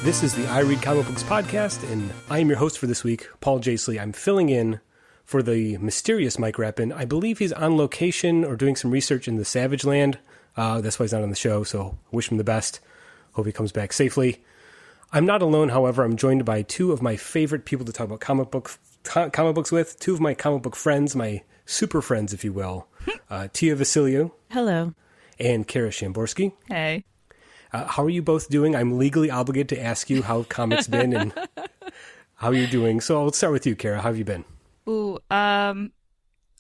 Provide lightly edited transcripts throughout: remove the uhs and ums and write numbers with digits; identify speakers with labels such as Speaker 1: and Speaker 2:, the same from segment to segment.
Speaker 1: This is the I Read Comic Books podcast, and I am your host for this week, Paul Jasley. I'm filling in for the mysterious Mike Rappin. I believe he's on location or doing some research in the Savage Land. That's why he's not on the show, so wish him the best. Hope he comes back safely. I'm not alone, however. I'm joined by two of my favorite people to talk about comic books with, two of my comic book friends, my super friends, if you will. Tia Vasiliou.
Speaker 2: Hello.
Speaker 1: And Kara Shamborsky.
Speaker 2: Hey.
Speaker 1: How are you both doing? I'm legally obligated to ask you how comics been and how you're doing. So let's start with you, Kara. How have you been?
Speaker 2: Ooh, I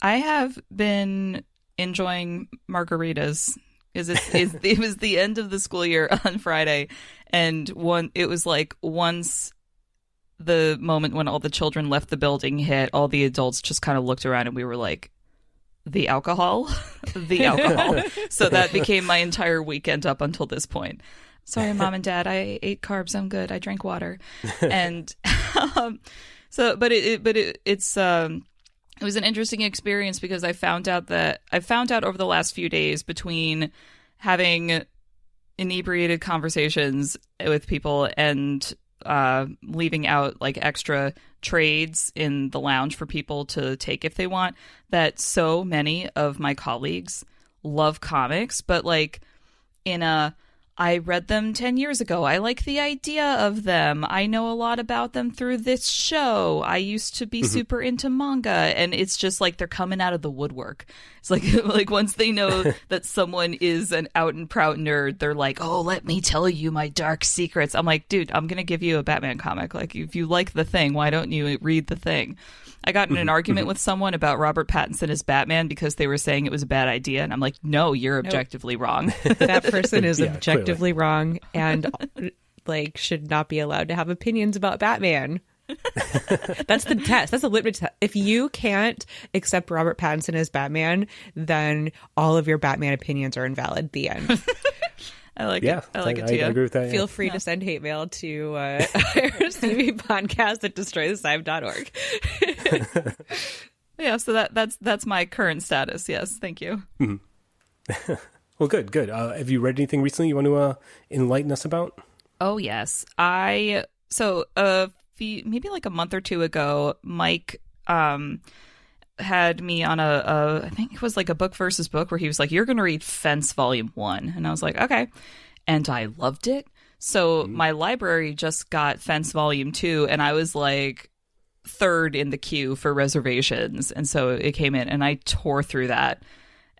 Speaker 2: have been enjoying margaritas. It was the end of the school year on Friday, and it was like once the moment when all the children left the building hit, all the adults just kind of looked around and we were like, the alcohol. So that became my entire weekend up until this point. Sorry, Mom and Dad, I ate carbs. I'm good. I drank water. And it was an interesting experience because I found out over the last few days, between having inebriated conversations with people and leaving out like extra trades in the lounge for people to take if they want, that so many of my colleagues love comics, but like I read them 10 years ago. I like the idea of them. I know a lot about them through this show. I used to be super into manga, and it's just like they're coming out of the woodwork. It's like once they know that someone is an out and proud nerd, they're like, "Oh, let me tell you my dark secrets." I'm like, dude, I'm gonna give you a Batman comic. Like, if you like The Thing, why don't you read The Thing? I got in an argument with someone about Robert Pattinson as Batman because they were saying it was a bad idea, and I'm like, no, you're objectively wrong.
Speaker 3: That person is objectively wrong and like should not be allowed to have opinions about Batman. That's the test. That's a litmus test. If you can't accept Robert Pattinson as Batman, then all of your Batman opinions are invalid. The end.
Speaker 2: I like it. I like it too.
Speaker 1: I agree with that.
Speaker 3: Feel free to send hate mail to ircbpodcast@destroythescience.org.
Speaker 2: Yeah, so that's my current status. Yes, thank you.
Speaker 1: Mm-hmm. Well, good. Have you read anything recently you want to enlighten us about?
Speaker 2: Oh yes, maybe like a month or two ago, Mike had me on I think it was like a book versus book where he was like, you're going to read Fence Volume 1. And I was like, okay. And I loved it. So my library just got Fence Volume 2, and I was like third in the queue for reservations. And so it came in, and I tore through that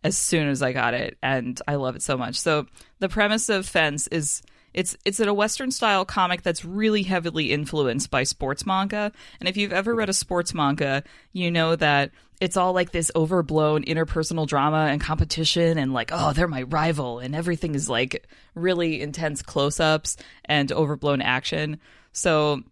Speaker 2: as soon as I got it. And I love it so much. So the premise of Fence is it's a Western style comic that's really heavily influenced by sports manga. And if you've ever read a sports manga, you know that it's all like this overblown interpersonal drama and competition and like, oh, they're my rival, and everything is like really intense close-ups and overblown action. So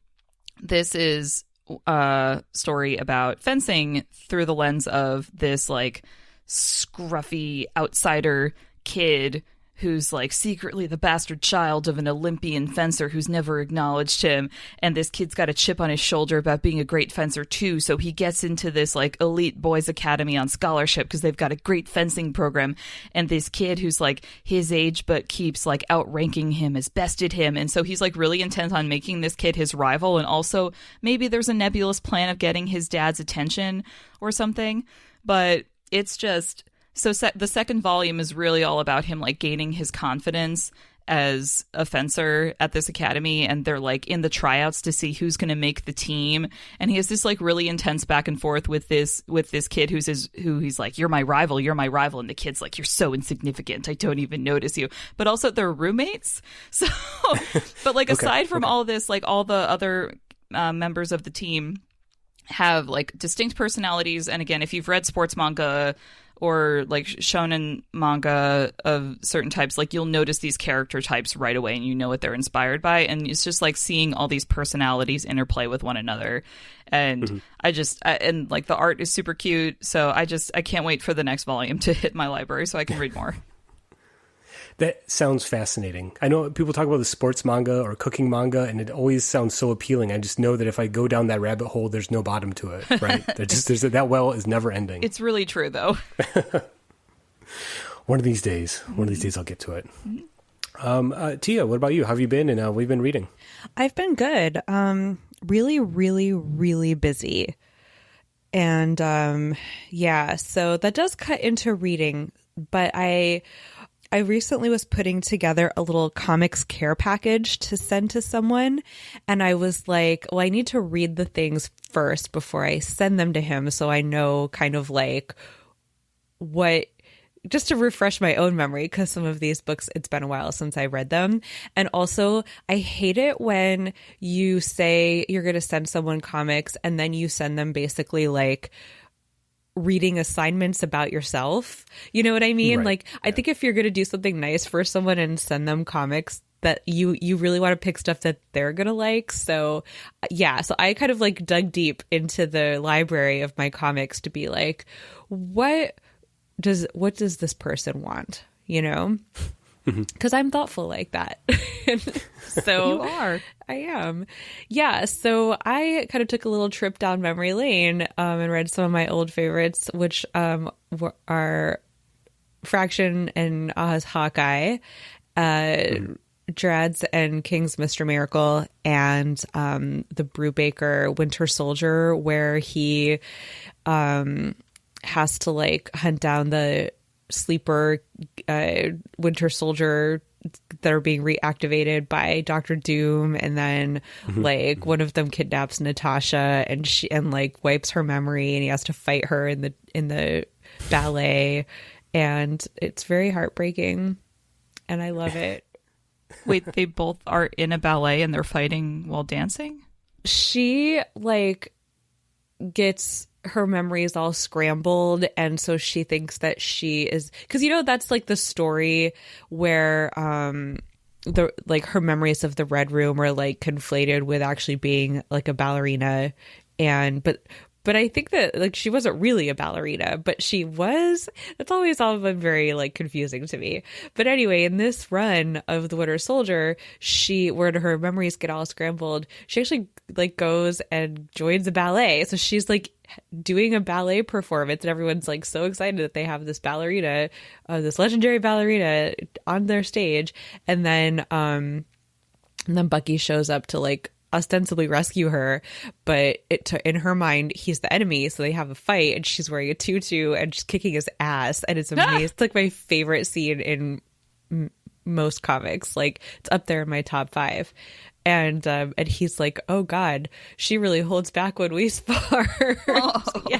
Speaker 2: this is a story about fencing through the lens of this like scruffy outsider kid who's like secretly the bastard child of an Olympian fencer who's never acknowledged him. And this kid's got a chip on his shoulder about being a great fencer too. So he gets into this like elite boys academy on scholarship because they've got a great fencing program. And this kid who's like his age but keeps like outranking him has bested him. And so he's like really intent on making this kid his rival. And also maybe there's a nebulous plan of getting his dad's attention or something. But it's just... So the second volume is really all about him like gaining his confidence as a fencer at this academy, and they're like in the tryouts to see who's going to make the team. And he has this like really intense back and forth with this kid who he's like, you're my rival, and the kid's like, you're so insignificant, I don't even notice you. But also they're roommates. So, but like aside from all this, like all the other members of the team have like distinct personalities. And again, if you've read sports manga or like shonen manga of certain types, like you'll notice these character types right away and you know what they're inspired by. And it's just like seeing all these personalities interplay with one another. And and like the art is super cute. So I can't wait for the next volume to hit my library so I can read more.
Speaker 1: That sounds fascinating. I know people talk about the sports manga or cooking manga, and it always sounds so appealing. I just know that if I go down that rabbit hole, there's no bottom to it, right? That well is never ending.
Speaker 2: It's really true, though.
Speaker 1: One of these days I'll get to it. Tia, what about you? How have you been, and what have you been reading?
Speaker 3: I've been good. Really, really, really busy. And yeah, so that does cut into reading, but I recently was putting together a little comics care package to send to someone, and I was like, well, I need to read the things first before I send them to him, so I know kind of like what, just to refresh my own memory, because some of these books, it's been a while since I read them. And also, I hate it when you say you're going to send someone comics and then you send them basically like reading assignments about yourself. You know what I mean?
Speaker 1: Right.
Speaker 3: Like, I think if you're going to do something nice for someone and send them comics, that you really want to pick stuff that they're going to like. So yeah, so I kind of like dug deep into the library of my comics to be like, what does this person want? You know? Because I'm thoughtful like that. So
Speaker 2: you are.
Speaker 3: I am. Yeah. So I kind of took a little trip down memory lane and read some of my old favorites, which are Fraction and Ah's Hawkeye, Drad's and King's Mr. Miracle, and the Brubaker Winter Soldier, where he has to like hunt down the sleeper Winter Soldier that are being reactivated by Dr. Doom, and then like one of them kidnaps Natasha and like wipes her memory, and he has to fight her in the ballet, and it's very heartbreaking, and I love it.
Speaker 2: Wait, they both are in a ballet and they're fighting while dancing?
Speaker 3: She like gets her memories all scrambled, and so she thinks that she is, because you know that's like the story where the like her memories of the Red Room are like conflated with actually being like a ballerina, and but I think that like she wasn't really a ballerina, but she was. It's always all been very like confusing to me. But anyway, in this run of the Winter Soldier, where her memories get all scrambled, she actually like goes and joins a ballet. So she's like doing a ballet performance, and everyone's like so excited that they have this ballerina, this legendary ballerina on their stage. And then Bucky shows up to like ostensibly rescue her, but in her mind he's the enemy, so they have a fight, and she's wearing a tutu and she's kicking his ass, and it's amazing. It's like my favorite scene in most comics. Like it's up there in my top 5. And he's like, oh god, she really holds back when we spar.
Speaker 2: Oh.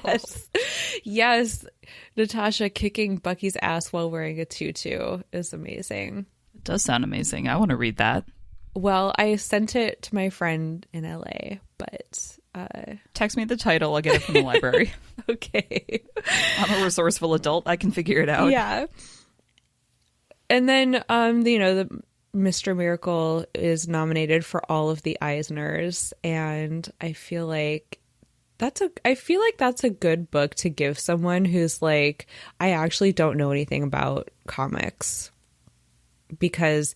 Speaker 3: Yes, Natasha kicking Bucky's ass while wearing a tutu is amazing.
Speaker 2: It does sound amazing. I want to read that.
Speaker 3: Well, I sent it to my friend in LA, but
Speaker 2: text me the title. I'll get it from the library.
Speaker 3: Okay.
Speaker 2: I'm a resourceful adult. I can figure it out.
Speaker 3: Yeah. And then the Mr. Miracle is nominated for all of the Eisners, and I feel like that's a good book to give someone who's like, I actually don't know anything about comics, because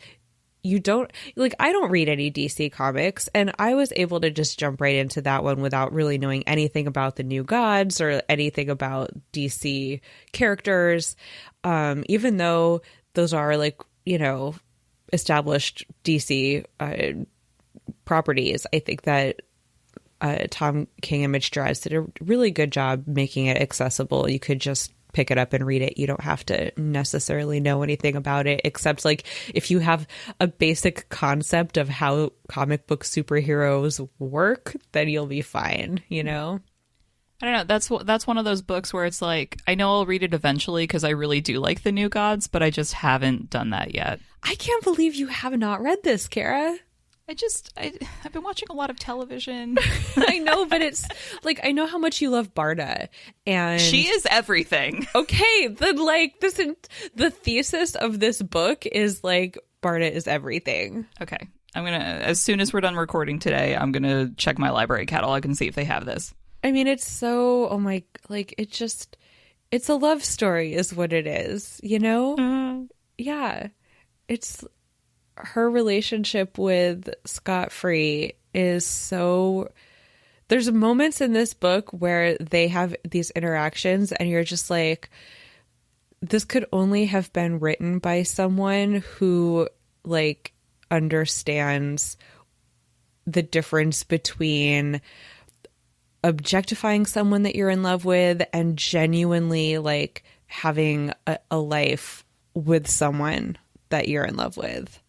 Speaker 3: you don't like, I don't read any DC comics, and I was able to just jump right into that one without really knowing anything about the New Gods or anything about DC characters, even though those are like, you know, established DC properties. I think that Tom King and Mitch Gerads did a really good job making it accessible. You could just pick it up and read it. You don't have to necessarily know anything about it, except like if you have a basic concept of how comic book superheroes work, then you'll be fine, you know?
Speaker 2: I don't know. That's one of those books where it's like, I know I'll read it eventually because I really do like the New Gods, but I just haven't done that yet.
Speaker 3: I can't believe you have not read this, Kara.
Speaker 2: I've been watching a lot of television.
Speaker 3: I know, but it's like, I know how much you love Barda, and
Speaker 2: she is everything.
Speaker 3: Okay, then like the thesis of this book is like Barda is everything.
Speaker 2: Okay, as soon as we're done recording today, I'm gonna check my library catalog and see if they have this.
Speaker 3: I mean, it's so, it's a love story is what it is, you know?
Speaker 2: Mm.
Speaker 3: Yeah. It's her relationship with Scott Free is so, there's moments in this book where they have these interactions and you're just like, this could only have been written by someone who like understands the difference between objectifying someone that you're in love with and genuinely like having a life with someone that you're in love with.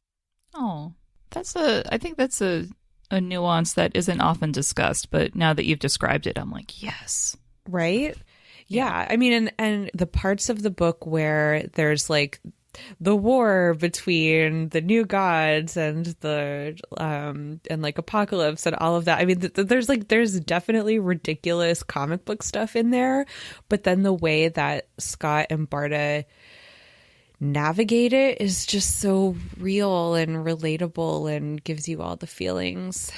Speaker 2: Oh, I think that's a nuance that isn't often discussed, but now that you've described it, I'm like, yes.
Speaker 3: Right? Yeah. I mean, and the parts of the book where there's like the war between the new gods and the and like apocalypse and all of that. I mean, there's definitely ridiculous comic book stuff in there, but then the way that Scott and Barta navigate it is just so real and relatable and gives you all the feelings.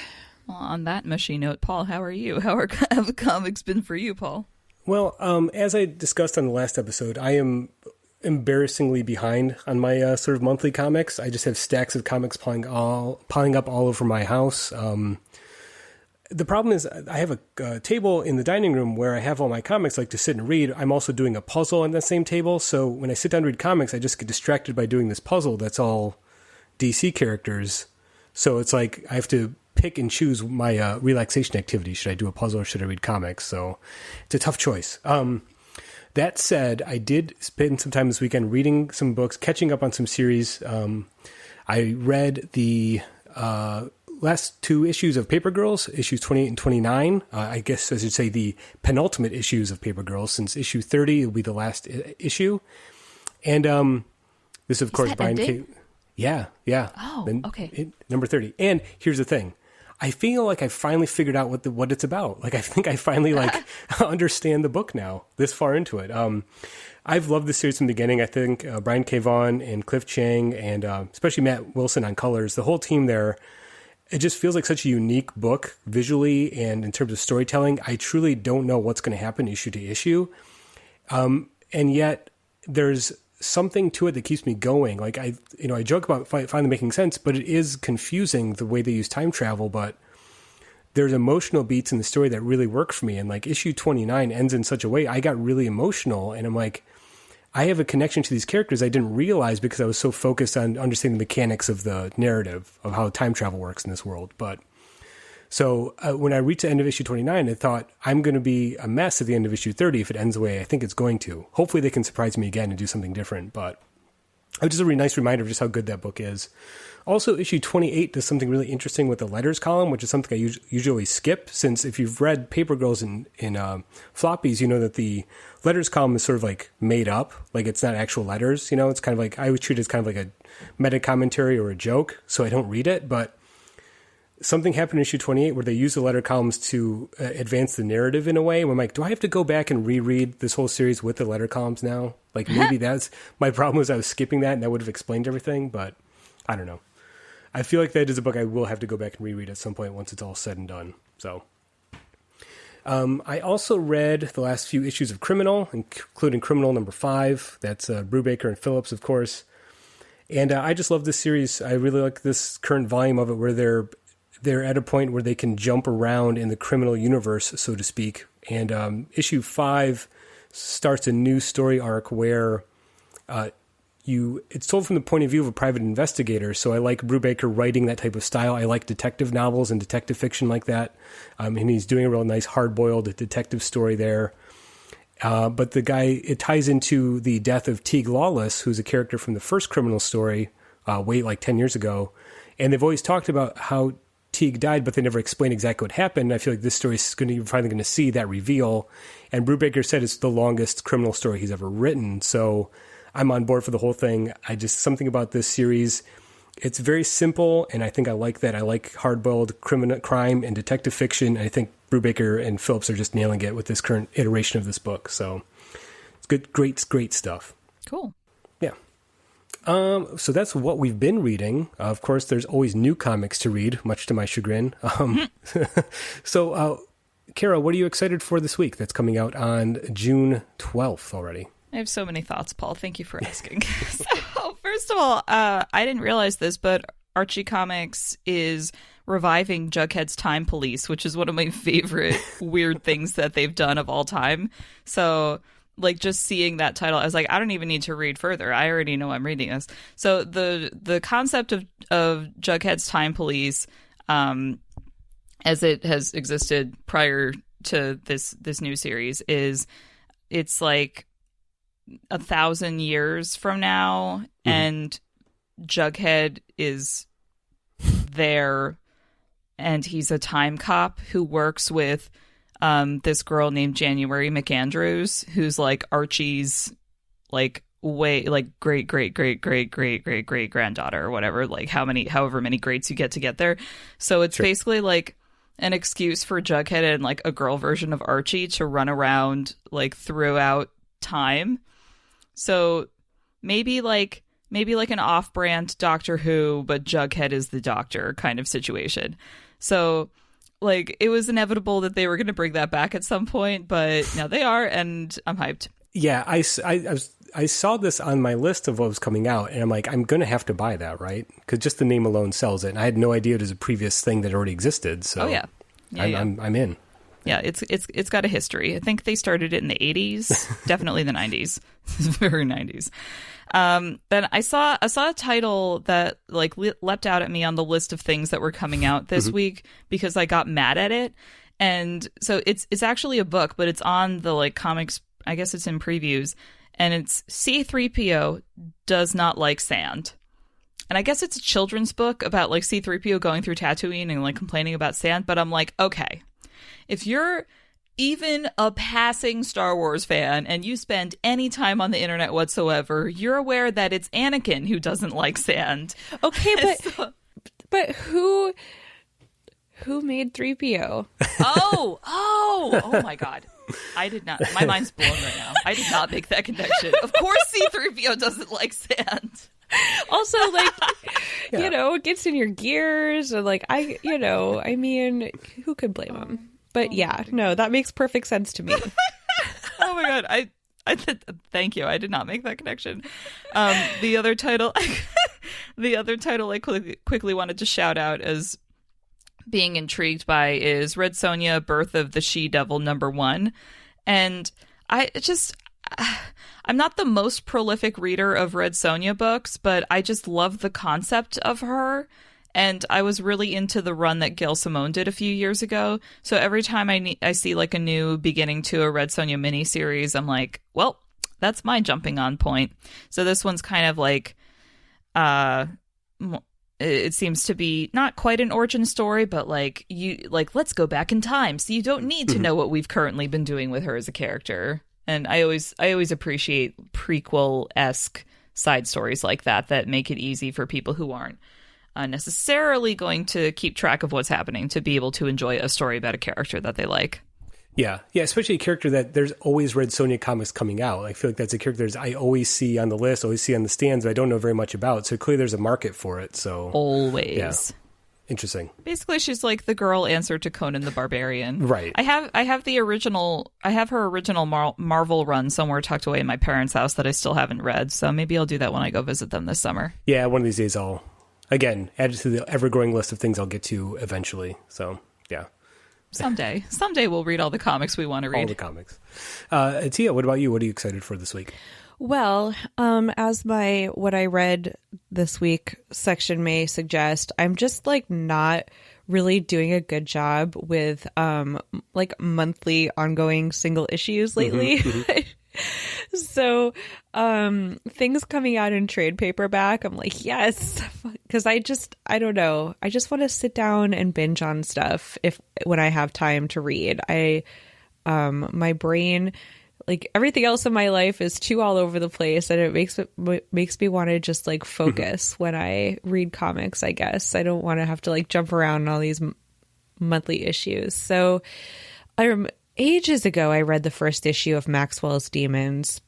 Speaker 2: Well, on that mushy note, Paul, how are you? How have the comics been for you, Paul?
Speaker 1: Well, as I discussed on the last episode, I am embarrassingly behind on my sort of monthly comics. I just have stacks of comics piling up all over my house. The problem is I have a table in the dining room where I have all my comics like to sit and read. I'm also doing a puzzle on that same table. So when I sit down to read comics, I just get distracted by doing this puzzle that's all DC characters. So it's like I have to pick and choose my relaxation activity. Should I do a puzzle or should I read comics? So it's a tough choice. That said, I did spend some time this weekend reading some books, catching up on some series. I read the last 2 issues of Paper Girls, issues 28 and 29. I guess I should say the penultimate issues of Paper Girls, since issue 30 will be the last issue. And this, of course, Brian K. Yeah.
Speaker 2: Oh, okay.
Speaker 1: Number 30. And here's the thing. I feel like I finally figured out what it's about. Like, I think I finally understand the book now, this far into it. I've loved this series from the beginning. I think Brian K. Vaughan and Cliff Chiang and especially Matt Wilson on colors, the whole team there, it just feels like such a unique book visually and in terms of storytelling. I truly don't know what's going to happen issue to issue. And yet there's something to it that keeps me going. Like I joke about finally making sense, but it is confusing the way they use time travel, but there's emotional beats in the story that really work for me. And like issue 29 ends in such a way, I got really emotional and I'm like, I have a connection to these characters I didn't realize because I was so focused on understanding the mechanics of the narrative of how time travel works in this world. But so when I reached the end of issue 29, I thought I'm going to be a mess at the end of issue 30 if it ends the way I think it's going to. Hopefully they can surprise me again and do something different. But it was just a really nice reminder of just how good that book is. Also, issue 28 does something really interesting with the letters column, which is something I usually skip, since if you've read Paper Girls in floppies, you know that the letters column is sort of like made up. Like it's not actual letters, it's kind of like, I would treat it as kind of like a meta commentary or a joke, so I don't read it. But something happened in issue 28 where they use the letter columns to advance the narrative in a way. I'm like, do I have to go back and reread this whole series with the letter columns now? Like maybe that's my problem, was I was skipping that and that would have explained everything, but I don't know. I feel like that is a book I will have to go back and reread at some point once it's all said and done. So, I also read the last few issues of Criminal, including Criminal number 5. That's Brubaker and Phillips, of course. And I just love this series. I really like this current volume of it where they're at a point where they can jump around in the criminal universe, so to speak. And issue 5 starts a new story arc where it's told from the point of view of a private investigator. So I like Brubaker writing that type of style. I like detective novels and detective fiction like that. And he's doing a real nice hard-boiled detective story there. But it ties into the death of Teague Lawless, who's a character from the first Criminal story, way like 10 years ago. And they've always talked about how Teague died, but they never explained exactly what happened. I feel like this story is finally going to see that reveal. And Brubaker said it's the longest criminal story he's ever written. So I'm on board for the whole thing. Something about this series, it's very simple, and I think I like that. I like hard-boiled crime and detective fiction. And I think Brubaker and Phillips are just nailing it with this current iteration of this book. So it's good, great stuff.
Speaker 2: Cool.
Speaker 1: Yeah. So that's what we've been reading. Of course, there's always new comics to read, much to my chagrin. So, Kara, what are you excited for this week that's coming out on June 12th already?
Speaker 2: I have so many thoughts, Paul. Thank you for asking. So, first of all, I didn't realize this, but Archie Comics is reviving Jughead's Time Police, which is one of my favorite weird things that they've done of all time. So like just seeing that title, I was like, I don't even need to read further. I already know I'm reading this. So the concept of Jughead's Time Police, as it has existed prior to this new series, is it's like 1,000 years from now, and Jughead is there, and he's a time cop who works with this girl named January McAndrews, who's like Archie's like great granddaughter or whatever, like however many greats you get to get there. So it's basically like an excuse for Jughead and like a girl version of Archie to run around like throughout time. So maybe like an off-brand Doctor Who, but Jughead is the doctor kind of situation. So like it was inevitable that they were going to bring that back at some point, but now they are, and I'm hyped.
Speaker 1: Yeah, I saw this on my list of what was coming out, and I'm like, I'm going to have to buy that, right? Because just the name alone sells it, and I had no idea it was a previous thing that already existed. So I'm in.
Speaker 2: Yeah, it's got a history. I think they started it in the 80s, definitely the 90s, very 90s. Then I saw a title that like leapt out at me on the list of things that were coming out this week because I got mad at it. And so it's actually a book, but it's on the like comics. I guess it's in previews, and it's C-3PO does not like sand. And I guess it's a children's book about like C-3PO going through Tatooine and like complaining about sand. But I'm like, okay, if you're even a passing Star Wars fan and you spend any time on the internet whatsoever, you're aware that it's Anakin who doesn't like sand.
Speaker 3: Okay, but who made 3PO?
Speaker 2: Oh my God. I did not. My mind's blown right now. I did not make that connection. Of course C-3PO doesn't like sand.
Speaker 3: Also, like, you know, it gets in your gears, or like, I mean, who could blame him? But no, that makes perfect sense to me.
Speaker 2: Oh my God. I thank you. I did not make that connection. The other title I quickly wanted to shout out as being intrigued by is Red Sonja, Birth of the She-Devil #1. And I'm not the most prolific reader of Red Sonja books, but I just love the concept of her. And I was really into the run that Gail Simone did a few years ago. So every time I see like a new beginning to a Red Sonja miniseries, I'm like, well, that's my jumping on point. So this one's kind of like, it seems to be not quite an origin story, but like let's go back in time. So you don't need to know what we've currently been doing with her as a character. And I always appreciate prequel-esque side stories like that make it easy for people who aren't necessarily going to keep track of what's happening to be able to enjoy a story about a character that they like.
Speaker 1: Yeah, especially a character that there's always Red Sonja comics coming out. I feel like that's a character I always see on the list, always see on the stands, but I don't know very much about. So clearly there's a market for it. So
Speaker 2: always.
Speaker 1: Yeah. Interesting.
Speaker 2: Basically, she's like the girl answer to Conan the Barbarian.
Speaker 1: Right.
Speaker 2: I have her original Marvel run somewhere tucked away in my parents' house that I still haven't read. So maybe I'll do that when I go visit them this summer.
Speaker 1: Yeah, one of these days I'll, again, add it to the ever-growing list of things I'll get to eventually. So, yeah.
Speaker 2: Someday we'll read all the comics we want to read.
Speaker 1: All the comics. Tia, what about you? What are you excited for this week?
Speaker 3: Well, as my what I read this week section may suggest, I'm just like not really doing a good job with like monthly ongoing single issues lately. So things coming out in trade paperback, I'm like, yes, because I don't know. I just want to sit down and binge on stuff when I have time to read. My brain, like everything else in my life, is too all over the place, and it makes me want to just like focus when I read comics. I guess I don't want to have to like jump around on all these monthly issues. So ages ago, I read the first issue of Maxwell's Demons,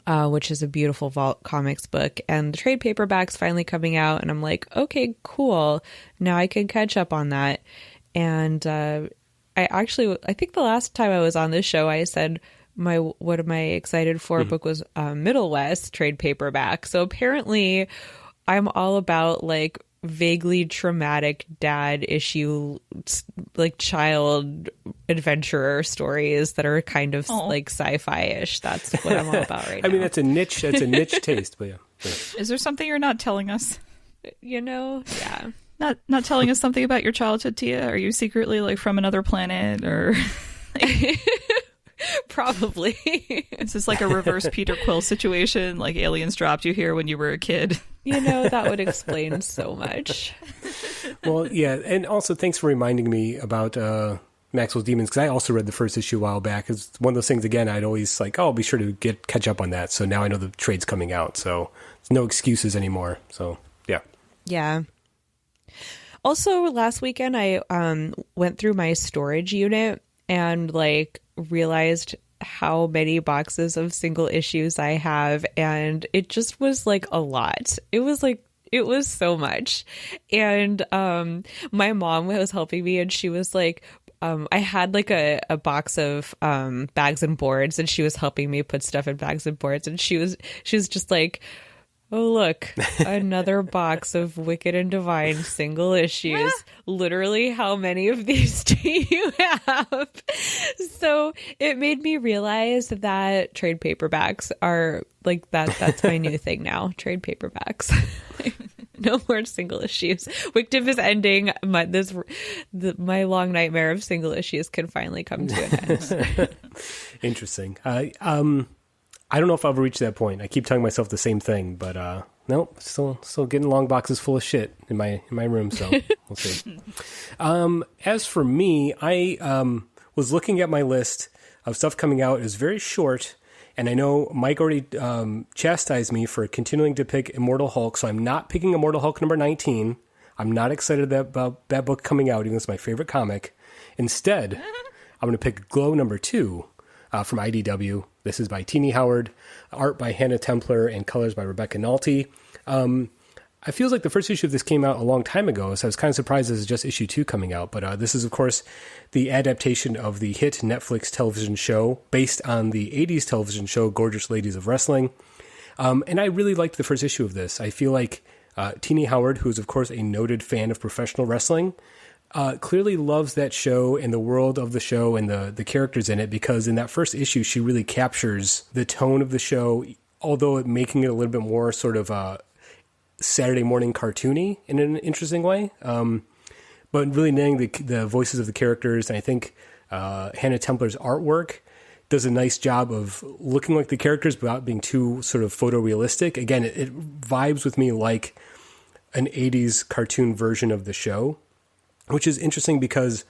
Speaker 3: which is a beautiful Vault Comics book, and the trade paperback's finally coming out, and I'm like, okay, cool. Now I can catch up on that. And I think the last time I was on this show, I said what am I excited for book was Middle West trade paperback. So apparently I'm all about like vaguely traumatic dad issue, like child adventurer stories that are kind of like sci-fi-ish. That's what I'm all about right now.
Speaker 1: I mean, that's a niche taste, but yeah.
Speaker 2: Is there something you're not telling us?
Speaker 3: Yeah.
Speaker 2: Not telling us something about your childhood, Tia? Are you secretly like from another planet or
Speaker 3: Probably.
Speaker 2: Is this like a reverse Peter Quill situation? Like aliens dropped you here when you were a kid?
Speaker 3: That would explain so much.
Speaker 1: Well, yeah. And also thanks for reminding me about Maxwell's Demons, because I also read the first issue a while back. It's one of those things, again, I'd always like, I'll be sure to catch up on that. So now I know the trade's coming out. So there's no excuses anymore. So, yeah.
Speaker 3: Yeah. Also, last weekend, I went through my storage unit and like realized how many boxes of single issues I have, and it just was like a lot. It was so much. And my mom was helping me, and she was like, I had like a box of bags and boards, and she was helping me put stuff in bags and boards, and she was just like, oh, look, another box of Wicked and Divine single issues. Literally, how many of these do you have? So it made me realize that trade paperbacks are like that's my new thing now. Trade paperbacks. No more single issues. Wicked is ending. My long nightmare of single issues can finally come to an end.
Speaker 1: Interesting. I don't know if I'll ever reach that point. I keep telling myself the same thing, but nope, still getting long boxes full of shit in my room. So we'll see. As for me, I was looking at my list of stuff coming out. It was very short, and I know Mike already chastised me for continuing to pick Immortal Hulk, so I'm not picking Immortal Hulk number 19. I'm not excited about that book coming out, even though it's my favorite comic. Instead, I'm going to pick Glow number 2 from IDW. This is by Teenie Howard, art by Hannah Templer, and colors by Rebecca Nalty. I feel like the first issue of this came out a long time ago, so I was kind of surprised this is just issue 2 coming out. But this is, of course, the adaptation of the hit Netflix television show based on the 80s television show Gorgeous Ladies of Wrestling. And I really liked the first issue of this. I feel like Teenie Howard, who is, of course, a noted fan of professional wrestling, clearly loves that show and the world of the show and the characters in it, because in that first issue, she really captures the tone of the show, although making it a little bit more sort of Saturday morning cartoony in an interesting way. But really nailing the voices of the characters. And I think Hannah Templer's artwork does a nice job of looking like the characters without being too sort of photorealistic. Again, it vibes with me like an 80s cartoon version of the show, which is interesting because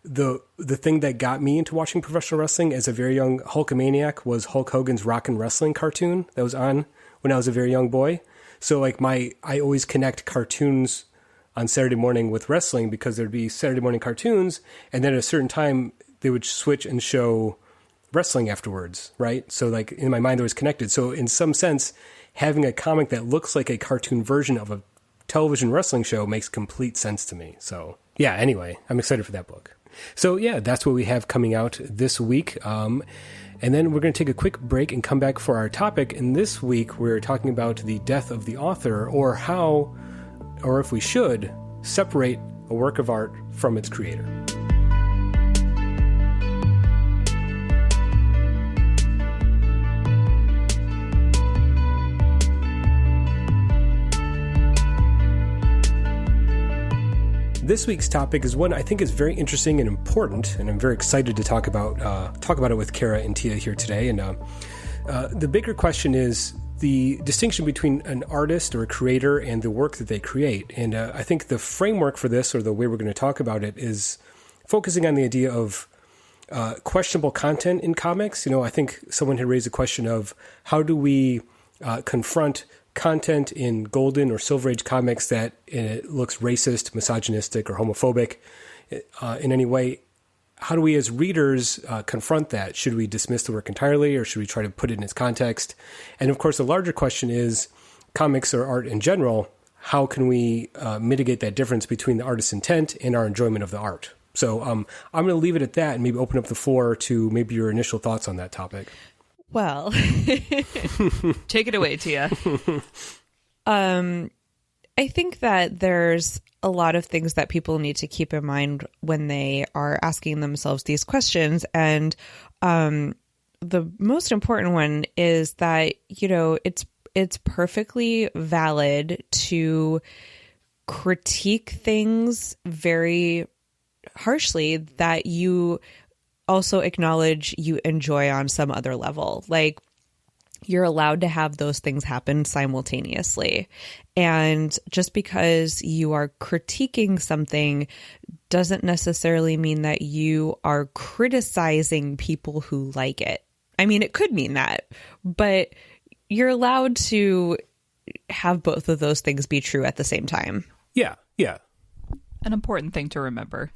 Speaker 1: the thing that got me into watching professional wrestling as a very young Hulkamaniac was Hulk Hogan's Rock and Wrestling cartoon that was on when I was a very young boy. So like I always connect cartoons on Saturday morning with wrestling, because there'd be Saturday morning cartoons, and then at a certain time they would switch and show wrestling afterwards, right? So like in my mind, it was connected. So in some sense, having a comic that looks like a cartoon version of a television wrestling show makes complete sense to me. So yeah, anyway, I'm excited for that book. So yeah, that's what we have coming out this week. And then we're going to take a quick break and come back for our topic. And this week, we're talking about the death of the author, or how, or if we should, separate a work of art from its creator. This week's topic is one I think is very interesting and important, and I'm very excited to talk about it with Kara and Tia here today. And the bigger question is the distinction between an artist or a creator and the work that they create. And I think the framework for this, or the way we're going to talk about it, is focusing on the idea of questionable content in comics. You know, I think someone had raised a question of how do we confront content in Golden or Silver Age comics that it looks racist, misogynistic, or homophobic in any way. How do we as readers confront that? Should we dismiss the work entirely, or should we try to put it in its context? And of course, the larger question is comics or art in general. How can we mitigate that difference between the artist's intent and our enjoyment of the art? So I'm going to leave it at that and maybe open up the floor to maybe your initial thoughts on that topic.
Speaker 3: Well,
Speaker 2: take it away, Tia.
Speaker 3: I think that there's a lot of things that people need to keep in mind when they are asking themselves these questions. And the most important one is that, it's perfectly valid to critique things very harshly that you also acknowledge you enjoy on some other level. Like, you're allowed to have those things happen simultaneously. And just because you are critiquing something doesn't necessarily mean that you are criticizing people who like it. I mean, it could mean that, but you're allowed to have both of those things be true at the same time.
Speaker 1: Yeah, yeah.
Speaker 2: An important thing to remember.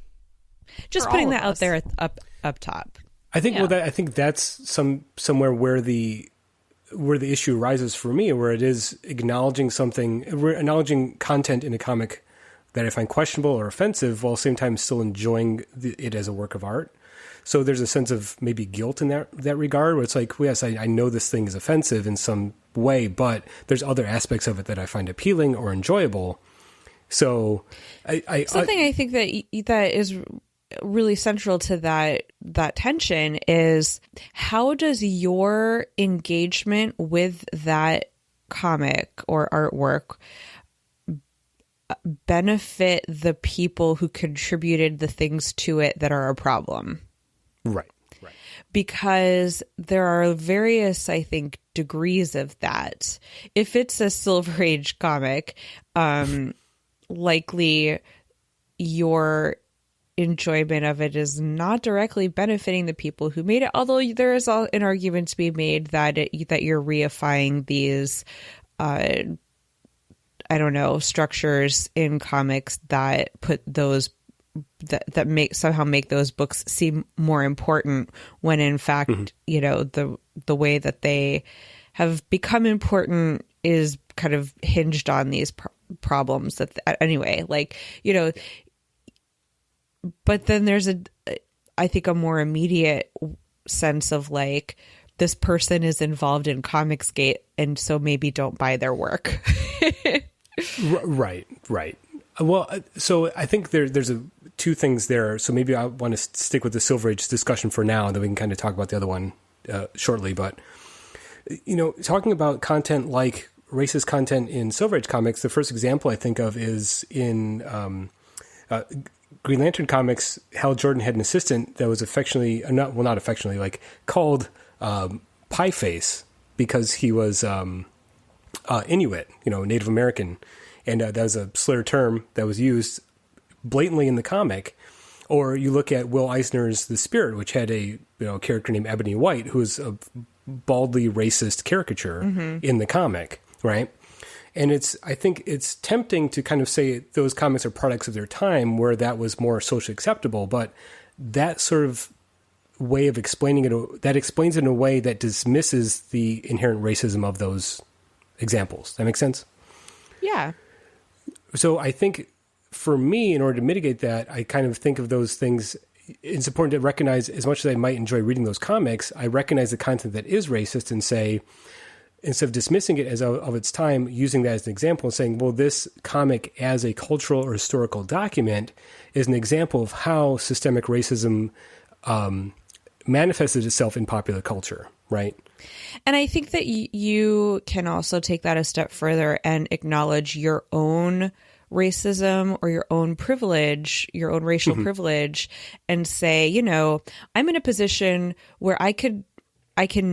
Speaker 3: Just putting that out there up top.
Speaker 1: I think I think that's somewhere where the issue arises for me, where it is acknowledging content in a comic that I find questionable or offensive, while at the same time still enjoying it as a work of art. So there's a sense of maybe guilt in that regard, where it's like, well, yes, I know this thing is offensive in some way, but there's other aspects of it that I find appealing or enjoyable. So I
Speaker 3: think that is really central to that tension is, how does your engagement with that comic or artwork benefit the people who contributed the things to it that are a problem?
Speaker 1: Right.
Speaker 3: Because there are various, I think, degrees of that. If it's a Silver Age comic, likely your enjoyment of it is not directly benefiting the people who made it, although there is an argument to be made that you're reifying these structures in comics that put those that make those books seem more important, when in fact the way that they have become important is kind of hinged on these problems anyway, but then there's I think a more immediate sense of like, this person is involved in Comicsgate, and so maybe don't buy their work.
Speaker 1: Right. Well, so I think there's two things there. So maybe I want to stick with the Silver Age discussion for now, and then we can kind of talk about the other one shortly. But, talking about content like racist content in Silver Age comics, the first example I think of is in Green Lantern comics. Hal Jordan had an assistant that was not affectionately, called Pie Face, because he was Inuit, Native American. And that was a slur term that was used blatantly in the comic. Or you look at Will Eisner's The Spirit, which had a character named Ebony White, who is a baldly racist caricature in the comic, right? And I think it's tempting to kind of say those comics are products of their time, where that was more socially acceptable. But that sort of way of explaining it, that explains it in a way that dismisses the inherent racism of those examples. That makes sense?
Speaker 3: Yeah.
Speaker 1: So I think for me, in order to mitigate that, I kind of think of those things. It's important to recognize, as much as I might enjoy reading those comics, I recognize the content that is racist and say, instead of dismissing it as of its time, using that as an example and saying, well, this comic as a cultural or historical document is an example of how systemic racism manifested itself in popular culture, right?
Speaker 3: And I think that you can also take that a step further and acknowledge your own racism or your own privilege, your own racial privilege, and say, I'm in a position where I can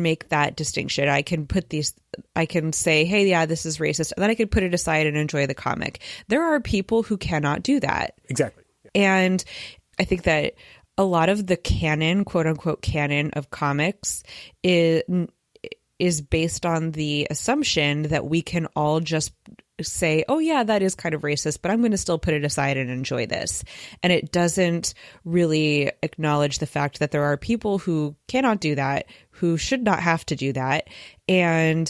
Speaker 3: make that distinction. I can say, hey, yeah, this is racist. And then I can put it aside and enjoy the comic. There are people who cannot do that.
Speaker 1: Exactly. Yeah.
Speaker 3: And I think that a lot of the canon, quote unquote, canon of comics is based on the assumption that we can all just say, oh yeah, that is kind of racist, but I'm going to still put it aside and enjoy this. And it doesn't really acknowledge the fact that there are people who cannot do that, who should not have to do that. And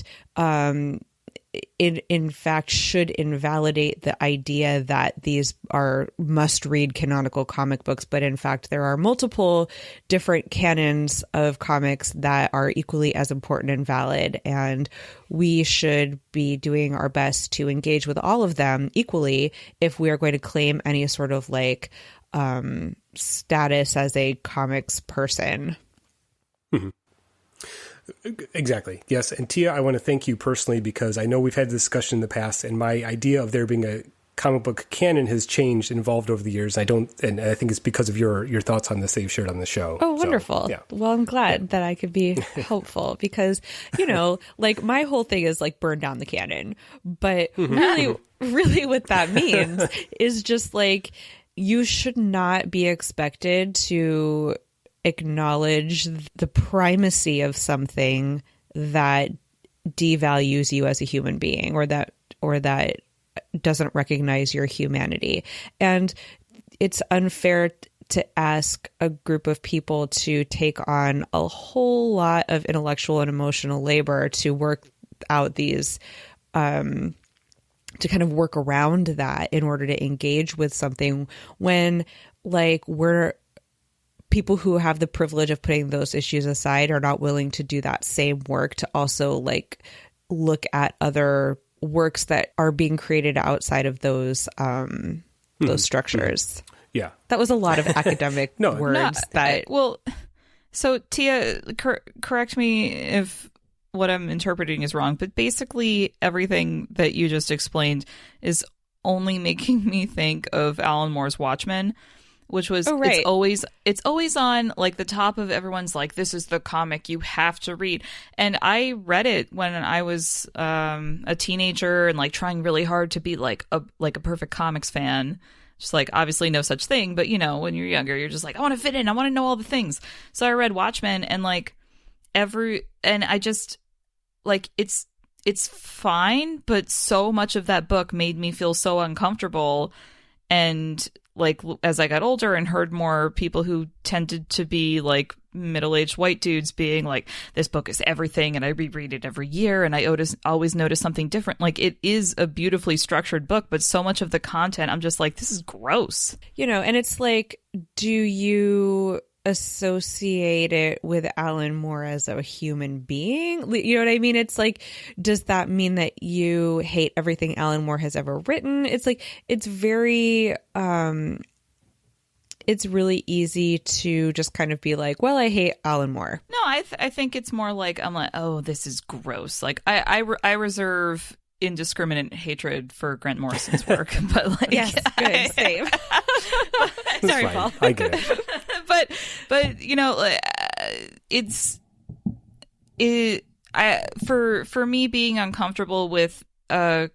Speaker 3: in fact should invalidate the idea that these are must-read canonical comic books, but in fact there are multiple different canons of comics that are equally as important and valid, and we should be doing our best to engage with all of them equally if we are going to claim any sort of like status as a comics person.
Speaker 1: Mm-hmm. Exactly. Yes. And Tia, I want to thank you personally because I know we've had this discussion in the past, and my idea of there being a comic book canon has changed and evolved over the years. And I think it's because of your thoughts on this that you've shared on the show.
Speaker 3: Oh, wonderful.
Speaker 1: So, yeah.
Speaker 3: Well, I'm glad that I could be helpful because, like my whole thing is like burn down the canon. But really what that means is just like you should not be expected to acknowledge the primacy of something that devalues you as a human being or that doesn't recognize your humanity. And it's unfair to ask a group of people to take on a whole lot of intellectual and emotional labor to work out these to kind of work around that in order to engage with something when like we're people who have the privilege of putting those issues aside are not willing to do that same work to also like look at other works that are being created outside of those structures.
Speaker 1: Yeah.
Speaker 3: That was a lot of academic words.
Speaker 2: So Tia, correct me if what I'm interpreting is wrong, but basically everything that you just explained is only making me think of Alan Moore's Watchmen, which was it's always on like the top of everyone's like, this is the comic you have to read. And I read it when I was a teenager and like trying really hard to be like a perfect comics fan. Just like obviously no such thing, but when you're younger, you're just like, I want to fit in, I want to know all the things. So I read Watchmen and like I just like it's fine, but so much of that book made me feel so uncomfortable. And like as I got older and heard more people who tended to be like middle-aged white dudes being like, this book is everything and I reread it every year and I always notice something different. Like it is a beautifully structured book, but so much of the content I'm just like, this is gross.
Speaker 3: And it's like, do you associate it with Alan Moore as a human being? You know what I mean? It's like, does that mean that you hate everything Alan Moore has ever written? It's like, it's very, it's really easy to just kind of be like, well, I hate Alan Moore.
Speaker 2: No, I think it's more like, I'm like, oh, this is gross. Like I reserve indiscriminate hatred for Grant Morrison's work, but like,
Speaker 3: yes, good, same.
Speaker 1: Sorry, Paul. I get it.
Speaker 2: But for me being uncomfortable with a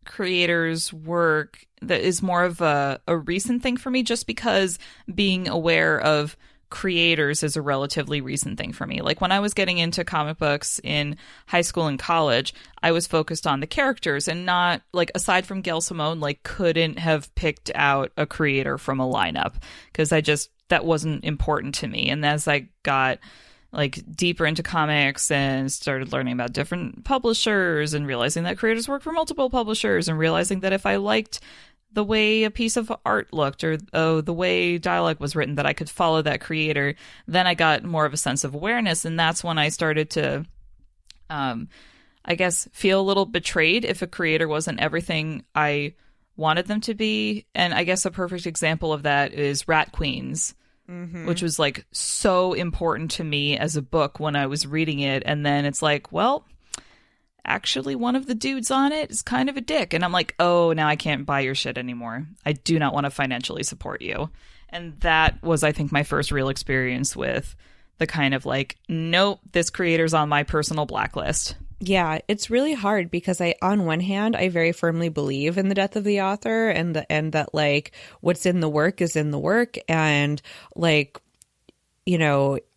Speaker 2: creator's work that is more of a recent thing for me, just because being aware of creators is a relatively recent thing for me. Like when I was getting into comic books in high school and college, I was focused on the characters and not like, aside from Gail Simone, like couldn't have picked out a creator from a lineup because that wasn't important to me. And as I got like deeper into comics and started learning about different publishers and realizing that creators work for multiple publishers and realizing that if I liked the way a piece of art looked or the way dialogue was written, that I could follow that creator, then I got more of a sense of awareness. And that's when I started to, I guess, feel a little betrayed if a creator wasn't everything I wanted them to be. And I guess a perfect example of that is Rat Queens, which was like so important to me as a book when I was reading it. And then it's like, well, actually one of the dudes on it is kind of a dick. And I'm like, oh, now I can't buy your shit anymore. I do not want to financially support you. And that was, I think, my first real experience with the kind of like, nope, this creator's on my personal blacklist.
Speaker 3: Yeah, it's really hard because on one hand, I very firmly believe in the death of the author and that like what's in the work is in the work, and like,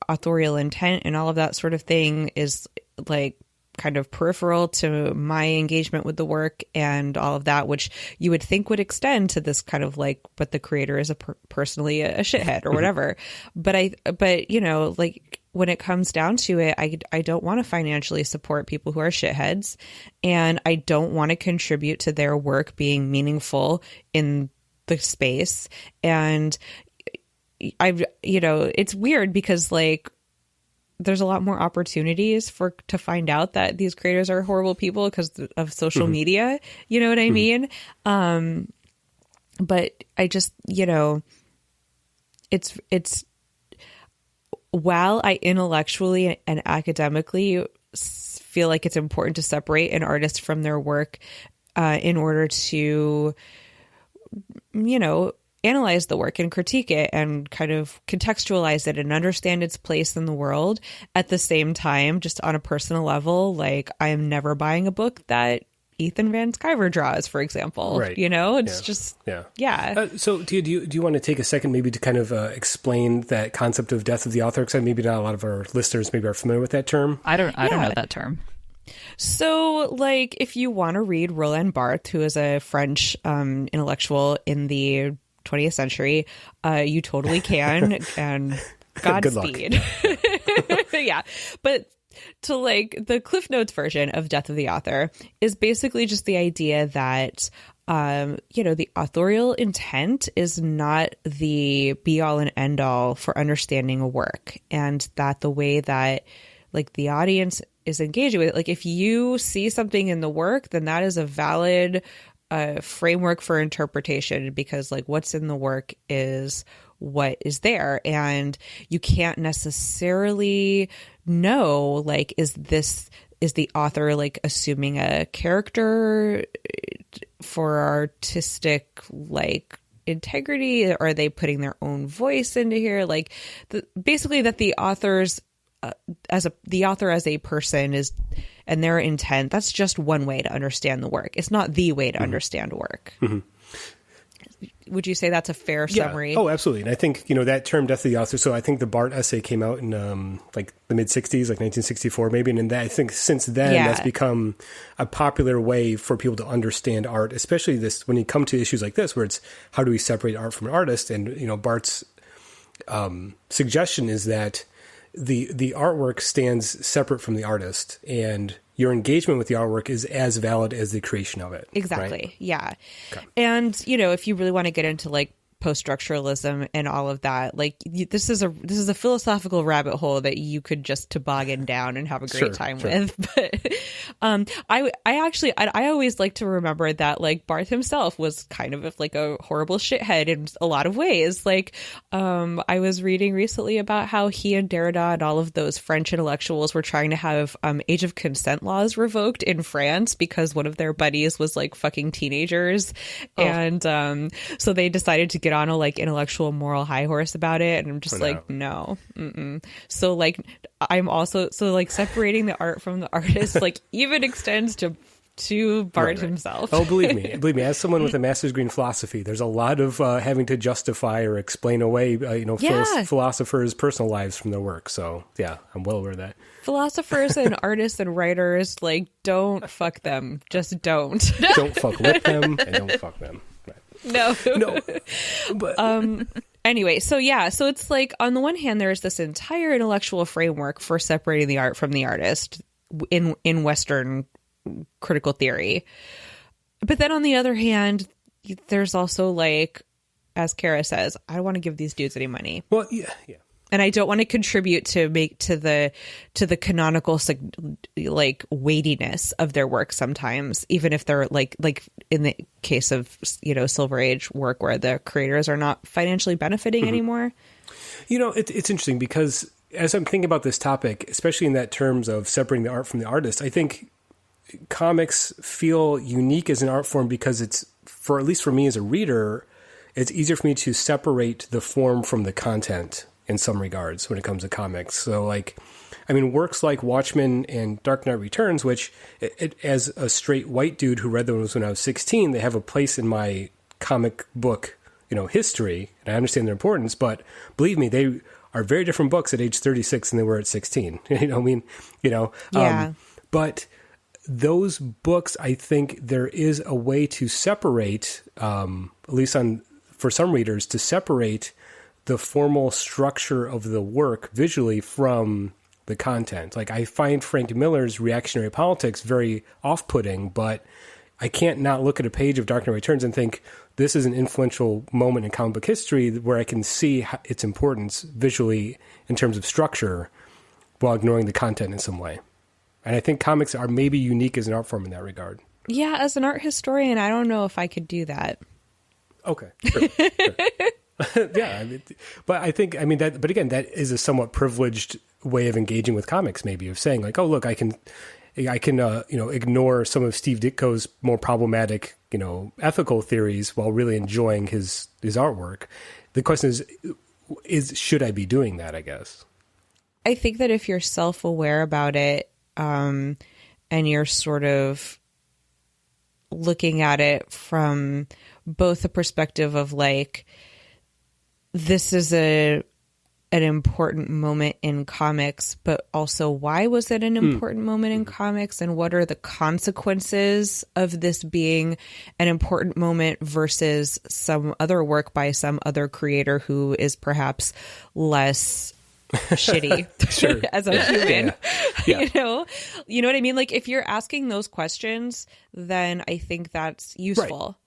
Speaker 3: authorial intent and all of that sort of thing is like kind of peripheral to my engagement with the work and all of that, which you would think would extend to this kind of like, but the creator is personally a shithead or whatever. But like when it comes down to it, I don't want to financially support people who are shitheads, and I don't want to contribute to their work being meaningful in the space. And it's weird because like there's a lot more opportunities to find out that these creators are horrible people because of social media. You know what I mean? But I just, it's while I intellectually and academically feel like it's important to separate an artist from their work in order to, analyze the work and critique it and kind of contextualize it and understand its place in the world. At the same time, just on a personal level, like I am never buying a book that Ethan Van Sciver draws, for example.
Speaker 1: Right.
Speaker 3: It's just, yeah.
Speaker 1: So do you want to take a second maybe to kind of explain that concept of death of the author? Because maybe not a lot of our listeners maybe are familiar with that term.
Speaker 2: I don't know that term.
Speaker 3: So, like, if you want to read Roland Barthes, who is a French intellectual in the 20th century, you totally can, and Godspeed. Yeah, but to like the Cliff Notes version of Death of the Author is basically just the idea that the authorial intent is not the be all and end all for understanding a work, and that the way that like the audience is engaging with it, like if you see something in the work, then that is a valid framework for interpretation, because like what's in the work is what is there, and you can't necessarily know like is the author like assuming a character for artistic like integrity, or are they putting their own voice into here, like basically that the author's the author as a person is, and their intent, that's just one way to understand the work. It's not the way to understand work. Would you say that's a fair summary?
Speaker 1: Oh, absolutely. And I think, that term death of the author, so I think the Barthes essay came out in like the mid 60s, like 1964 maybe. And I think since then that's become a popular way for people to understand art, especially when you come to issues like this, where it's how do we separate art from an artist? And, Barthes' suggestion is that the artwork stands separate from the artist, and your engagement with the artwork is as valid as the creation of it.
Speaker 3: Exactly.
Speaker 1: Right?
Speaker 3: Yeah. Okay. And, if you really want to get into like post-structuralism and all of that, like this is a philosophical rabbit hole that you could just toboggan down and have a great time with. But I always like to remember that like Barthes himself was kind of like a horrible shithead in a lot of ways. Like I was reading recently about how he and Derrida and all of those French intellectuals were trying to have age of consent laws revoked in France because one of their buddies was like fucking teenagers. And so they decided to get on a like intellectual moral high horse about it, and I'm just no. So like I'm also like separating the art from the artist like even extends to Barthes himself.
Speaker 1: Oh, believe me, as someone with a master's degree in philosophy, there's a lot of having to justify or explain away philosophers' personal lives from their work. So yeah, I'm well aware of that. Philosophers
Speaker 3: and artists and writers, like, don't fuck them. Just don't.
Speaker 1: Don't fuck with them and don't fuck them.
Speaker 3: No.
Speaker 1: But
Speaker 3: anyway, so it's like on the one hand there's this entire intellectual framework for separating the art from the artist in Western critical theory, but then on the other hand there's also like, as Kara says, I don't want to give these dudes any money.
Speaker 1: Well, yeah.
Speaker 3: And I don't want to contribute to the canonical like weightiness of their work sometimes, even if they're like in the case of Silver Age work where the creators are not financially benefiting anymore.
Speaker 1: It's interesting because as I'm thinking about this topic, especially in that terms of separating the art from the artist, I think comics feel unique as an art form because it's, for at least for me as a reader, it's easier for me to separate the form from the content in some regards when it comes to comics. So like, I mean, works like Watchmen and Dark Knight Returns, which as a straight white dude who read those when I was 16, they have a place in my comic book, history, and I understand their importance, but believe me, they are very different books at age 36 than they were at 16. But those books, I think there is a way to separate, at least for some readers, to separate the formal structure of the work visually from the content. Like, I find Frank Miller's reactionary politics very off-putting, but I can't not look at a page of Dark Knight Returns and think this is an influential moment in comic book history where I can see its importance visually in terms of structure while ignoring the content in some way. And I think comics are maybe unique as an art form in that regard.
Speaker 3: Yeah, as an art historian, I don't know if I could do that.
Speaker 1: Okay, sure. Yeah, but I think, but again, that is a somewhat privileged way of engaging with comics, maybe, of saying like, oh, look, I can ignore some of Steve Ditko's more problematic, ethical theories while really enjoying his artwork. The question is should I be doing that, I guess?
Speaker 3: I think that if you're self-aware about it, and you're sort of looking at it from both the perspective of like, this is an important moment in comics, but also why was it an important moment in comics, and what are the consequences of this being an important moment versus some other work by some other creator who is perhaps less shitty as a human. Yeah. You know what I mean? Like, if you're asking those questions, then I think that's useful.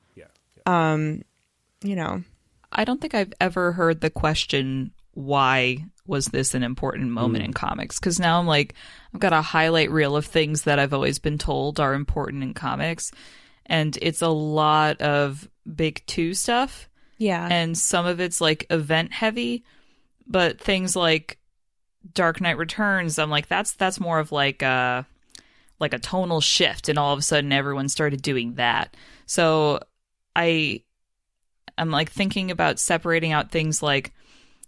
Speaker 1: Right.
Speaker 3: Yeah.
Speaker 2: I don't think I've ever heard the question, why was this an important moment in comics? Because now I'm like, I've got a highlight reel of things that I've always been told are important in comics. And it's a lot of big two stuff.
Speaker 3: Yeah.
Speaker 2: And some of it's like event heavy, but things like Dark Knight Returns, I'm like, that's more of like a tonal shift. And all of a sudden everyone started doing that. So I'm like thinking about separating out things like,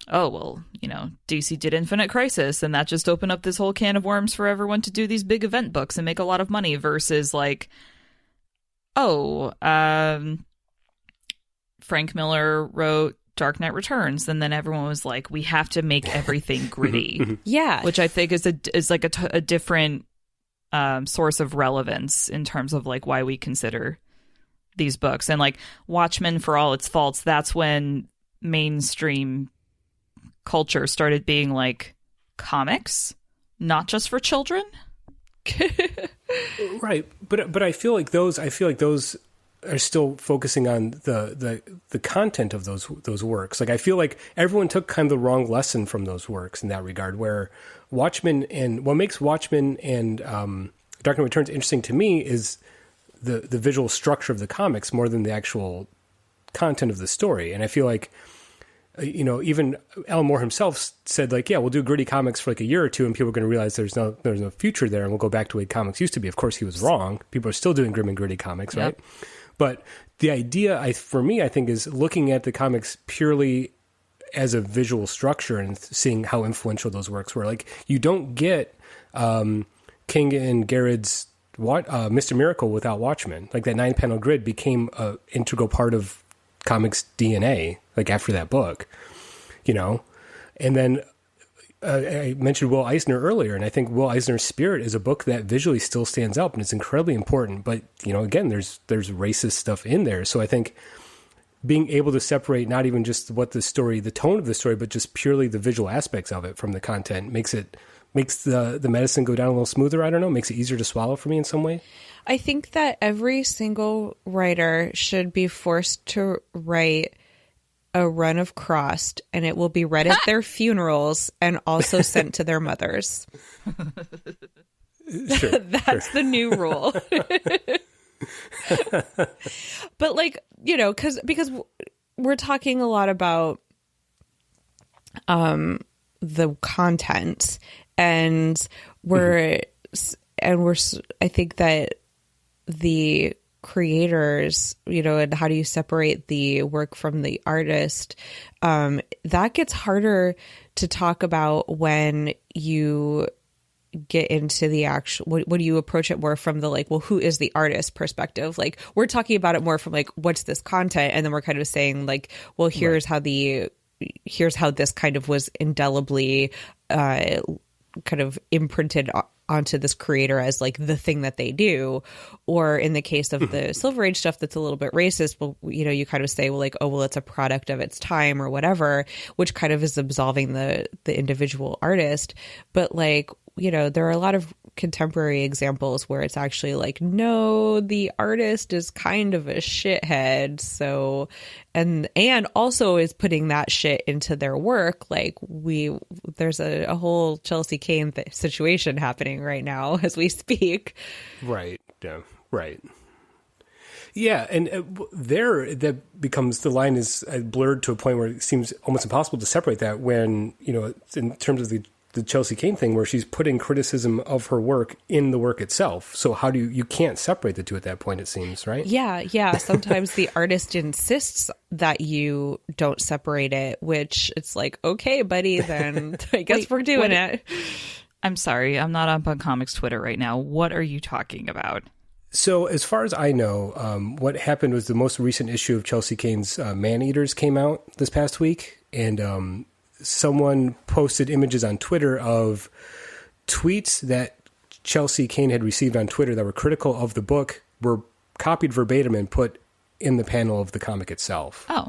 Speaker 2: oh, well, DC did Infinite Crisis, and that just opened up this whole can of worms for everyone to do these big event books and make a lot of money, versus like, Frank Miller wrote Dark Knight Returns, and then everyone was like, we have to make everything gritty.
Speaker 3: Yeah.
Speaker 2: Which I think is like a different source of relevance in terms of like why we consider these books. And like Watchmen, for all its faults, that's when mainstream culture started being like, comics, not just for children.
Speaker 1: Right. But I feel like those are still focusing on the content of those works. Like, I feel like everyone took kind of the wrong lesson from those works in that regard, where Watchmen, and what makes Watchmen and Dark Knight Returns interesting to me is the visual structure of the comics more than the actual content of the story. And I feel like, even Alan Moore himself said, like, yeah, we'll do gritty comics for like a year or two, and people are going to realize there's no future there, and we'll go back to the way comics used to be. Of course, he was wrong. People are still doing grim and gritty comics, right?
Speaker 2: Yep.
Speaker 1: But the idea, for me, I think, is looking at the comics purely as a visual structure and seeing how influential those works were. Like, you don't get King and Garrett's Mr. Miracle without Watchmen. Like, that 9-panel grid became an integral part of comics DNA, like, after that book, And then I mentioned Will Eisner earlier, and I think Will Eisner's Spirit is a book that visually still stands up, and it's incredibly important. But, again, there's racist stuff in there. So I think being able to separate not even just the tone of the story, but just purely the visual aspects of it from the content makes the medicine go down a little smoother. I don't know, makes it easier to swallow for me in some way.
Speaker 3: I think that every single writer should be forced to write a run of Crossed, and it will be read at their funerals and also sent to their mothers.
Speaker 1: Sure,
Speaker 3: That's the new rule. But because we're talking a lot about the content, and I think that the creators, and how do you separate the work from the artist, that gets harder to talk about when you get into the actual, when you approach it more from the like, well, who is the artist perspective? Like, we're talking about it more from like, what's this content? And then we're kind of saying like, well, here's how this kind of was indelibly kind of imprinted onto this creator as like the thing that they do. Or in the case of the Silver Age stuff that's a little bit racist, well, you know, you kind of say, well, like, oh, well, it's a product of its time or whatever, which kind of is absolving the individual artist. But like, you know, there are a lot of contemporary examples where it's actually like, no, the artist is kind of a shithead. So, and also is putting that shit into their work. Like there's a whole Chelsea Kane situation happening right now as we speak.
Speaker 1: Right. Yeah. Right. Yeah. And that becomes, the line is blurred to a point where it seems almost impossible to separate that when, you know, in terms of the Chelsea Kane thing where she's putting criticism of her work in the work itself. So how do you can't separate the two at that point, it seems, right?
Speaker 3: Yeah. Sometimes the artist insists that you don't separate it, which it's like, okay, buddy, then I guess we're doing it.
Speaker 2: I'm sorry, I'm not up on comics Twitter right now. What are you talking about?
Speaker 1: So as far as I know, what happened was the most recent issue of Chelsea Kane's Man-Eaters came out this past week, and someone posted images on Twitter of tweets that Chelsea Kane had received on Twitter that were critical of the book, were copied verbatim and put in the panel of the comic itself.
Speaker 2: Oh.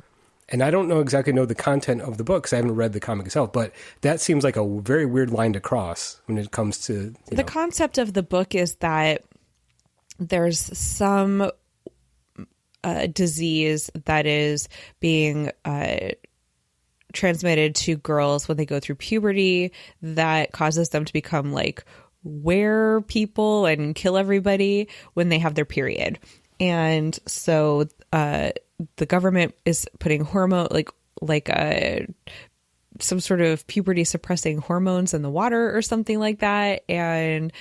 Speaker 1: And I don't exactly know the content of the book because I haven't read the comic itself, but that seems like a very weird line to cross when it comes to...
Speaker 3: The concept of the book is that there's some disease that is being... transmitted to girls when they go through puberty that causes them to become like were people and kill everybody when they have their period. And so the government is putting hormone some sort of puberty suppressing hormones in the water or something like that. And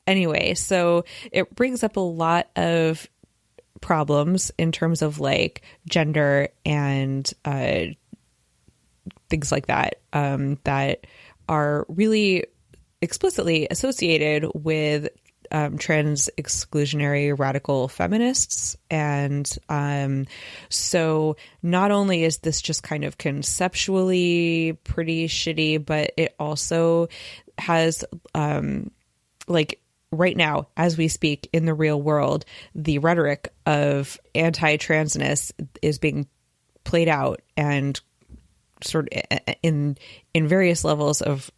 Speaker 3: anyway, so it brings up a lot of problems in terms of like gender and things like that, that are really explicitly associated with trans exclusionary radical feminists. And so not only is this just kind of conceptually pretty shitty, but it also has like right now, as we speak in the real world, the rhetoric of anti-transness is being played out and sort of in various levels of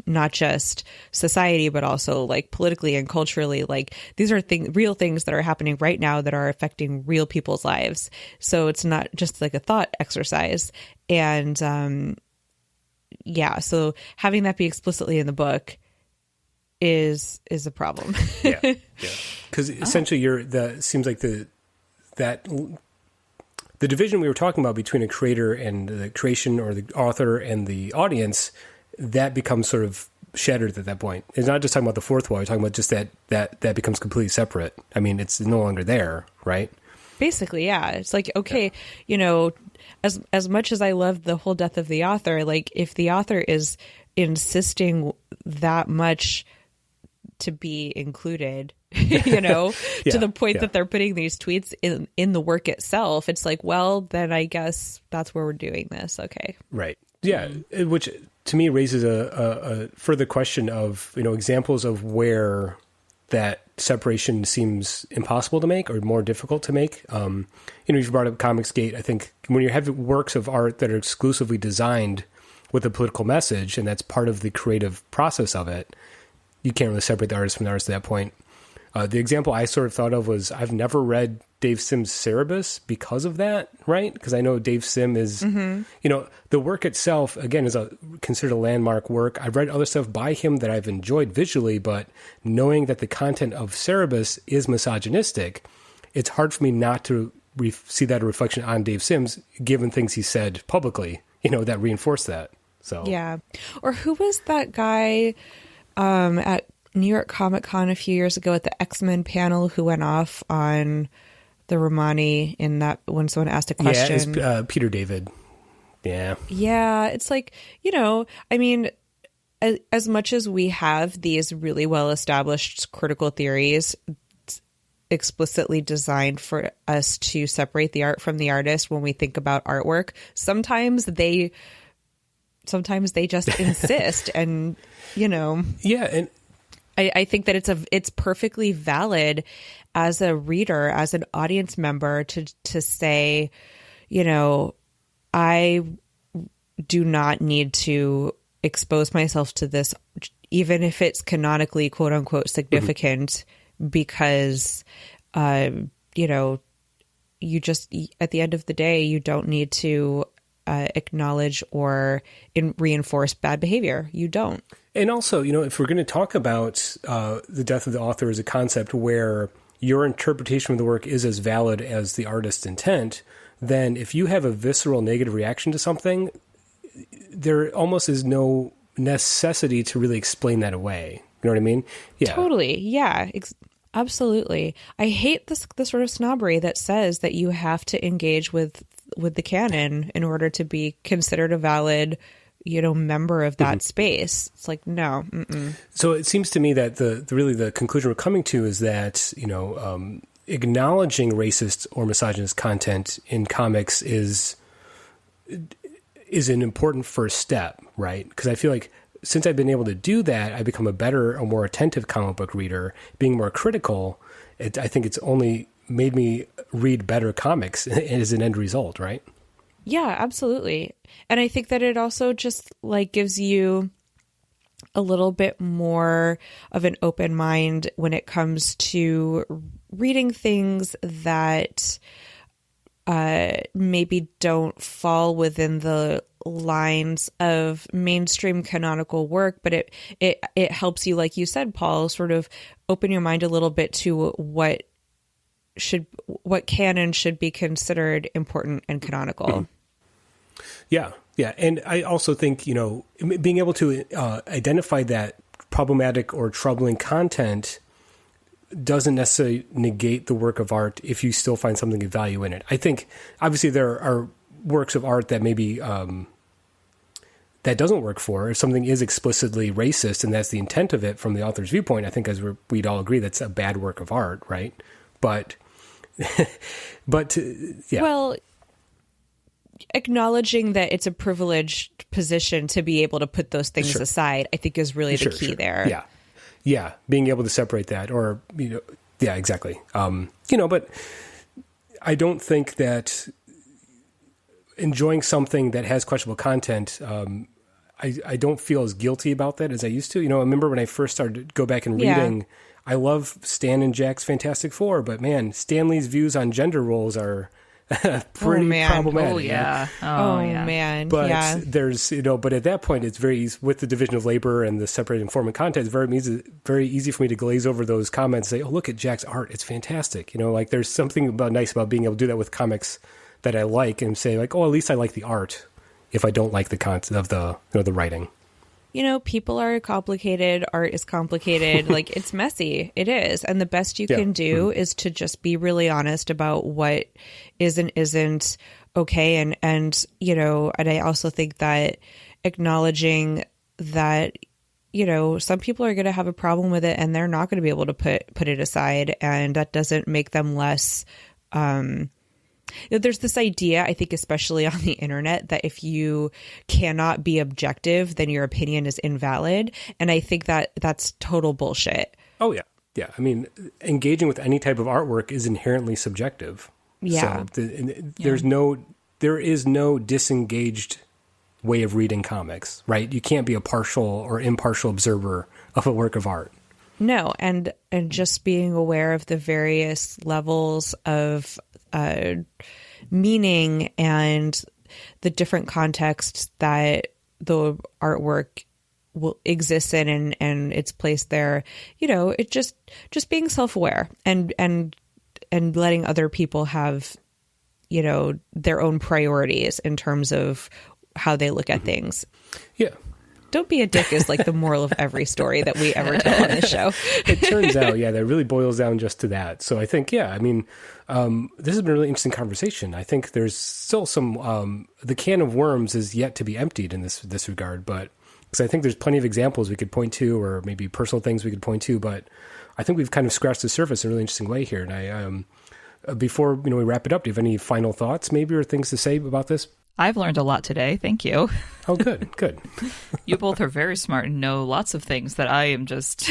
Speaker 3: not just society, but also like politically and culturally. Like these are real things that are happening right now that are affecting real people's lives. So it's not just like a thought exercise. And so having that be explicitly in the book is a problem.
Speaker 1: Yeah. Because essentially seems like the division we were talking about between a creator and the creation, or the author and the audience, that becomes sort of shattered at that point. It's not just talking about the fourth wall. You're talking about just that becomes completely separate. I mean, it's no longer there, right?
Speaker 3: Basically, yeah. It's like, okay, you know, as much as I love the whole death of the author, like if the author is insisting that much to be included, you know, to the point that they're putting these tweets in the work itself, it's like, well, then I guess that's where we're doing this. Okay.
Speaker 1: Right. Yeah. Which to me raises a further question of, you know, examples of where that separation seems impossible to make or more difficult to make. You know, you brought up Comicsgate. I think when you have works of art that are exclusively designed with a political message, and that's part of the creative process of it, you can't really separate the artist from the artist at that point. The example I sort of thought of was I've never read Dave Sim's Cerebus because of that, right? Because I know Dave Sim is, you know, the work itself, again, is considered a landmark work. I've read other stuff by him that I've enjoyed visually, but knowing that the content of Cerebus is misogynistic, it's hard for me not to see that a reflection on Dave Sim's, given things he said publicly, you know, that reinforce that. So
Speaker 3: yeah. Or who was that guy at New York Comic Con a few years ago at the X-Men panel who went off on the Romani in that when someone asked a question?
Speaker 1: Yeah, it's Peter David. Yeah.
Speaker 3: Yeah, it's like, you know, I mean, as much as we have these really well-established critical theories explicitly designed for us to separate the art from the artist when we think about artwork, sometimes they just insist, and, you know.
Speaker 1: Yeah,
Speaker 3: I think that it's perfectly valid as a reader, as an audience member, to say, I do not need to expose myself to this, even if it's canonically quote unquote significant, because, you just, at the end of the day, you don't need to acknowledge or reinforce bad behavior. You don't.
Speaker 1: And also, if we're going to talk about the death of the author as a concept where your interpretation of the work is as valid as the artist's intent, then if you have a visceral negative reaction to something, there almost is no necessity to really explain that away. You know what I mean? Yeah.
Speaker 3: Totally. Yeah. Absolutely. I hate the sort of snobbery that says that you have to engage with the canon in order to be considered a valid, member of that space. It's like, no. Mm-mm.
Speaker 1: So it seems to me that the conclusion we're coming to is that, acknowledging racist or misogynist content in comics is an important first step, right? Because I feel like since I've been able to do that, I become a more attentive comic book reader, being more critical. I think it's only made me read better comics as an end result, right?
Speaker 3: Yeah, absolutely. And I think that it also just gives you a little bit more of an open mind when it comes to reading things that maybe don't fall within the lines of mainstream canonical work, but it helps you, like you said, Paul, sort of open your mind a little bit to what canon should be considered important and canonical.
Speaker 1: Mm-hmm. Yeah. Yeah. And I also think, being able to identify that problematic or troubling content doesn't necessarily negate the work of art if you still find something of value in it. I think obviously there are works of art that maybe that doesn't work for. If something is explicitly racist and that's the intent of it from the author's viewpoint, I think we'd all agree that's a bad work of art, right? But yeah.
Speaker 3: Well, acknowledging that it's a privileged position to be able to put those things aside, I think is really the key there.
Speaker 1: Yeah. Yeah. Being able to separate that or, yeah, exactly. But I don't think that enjoying something that has questionable content, I don't feel as guilty about that as I used to. I remember when I first started to go back and reading, I love Stan and Jack's Fantastic Four, but man, Stanley's views on gender roles are pretty problematic.
Speaker 2: Oh, yeah. Oh, yeah.
Speaker 3: Man.
Speaker 1: But there's, but at that point, it's very easy with the division of labor and the separating form and content. It's very easy for me to glaze over those comments and say, oh, look at Jack's art. It's fantastic. There's something nice about being able to do that with comics that I like and say at least I like the art if I don't like the content of the writing.
Speaker 3: People are complicated. Art is complicated. It's messy. It is. And the best you can do is to just be really honest about what is and isn't okay. And I also think that acknowledging that, some people are going to have a problem with it and they're not going to be able to put it aside. And that doesn't make them less, there's this idea, I think, especially on the internet, that if you cannot be objective, then your opinion is invalid. And I think that that's total bullshit.
Speaker 1: Oh, yeah. Yeah. I mean, engaging with any type of artwork is inherently subjective.
Speaker 3: Yeah.
Speaker 1: So there is no disengaged way of reading comics, right? You can't be a partial or impartial observer of a work of art.
Speaker 3: No. And just being aware of the various levels of meaning and the different contexts that the artwork will exist in and its place there, it just being self-aware and letting other people have, their own priorities in terms of how they look at things. Yeah. Don't be a dick is the moral of every story that we ever tell on this show.
Speaker 1: It turns out, that really boils down just to that. So I think, this has been a really interesting conversation. I think there's still some, the can of worms is yet to be emptied in this regard, but because I think there's plenty of examples we could point to, or maybe personal things we could point to, but I think we've kind of scratched the surface in a really interesting way here. And I, before, we wrap it up, do you have any final thoughts maybe, or things to say about this?
Speaker 2: I've learned a lot today. Thank you.
Speaker 1: Oh, good, good.
Speaker 2: You both are very smart and know lots of things that I am just...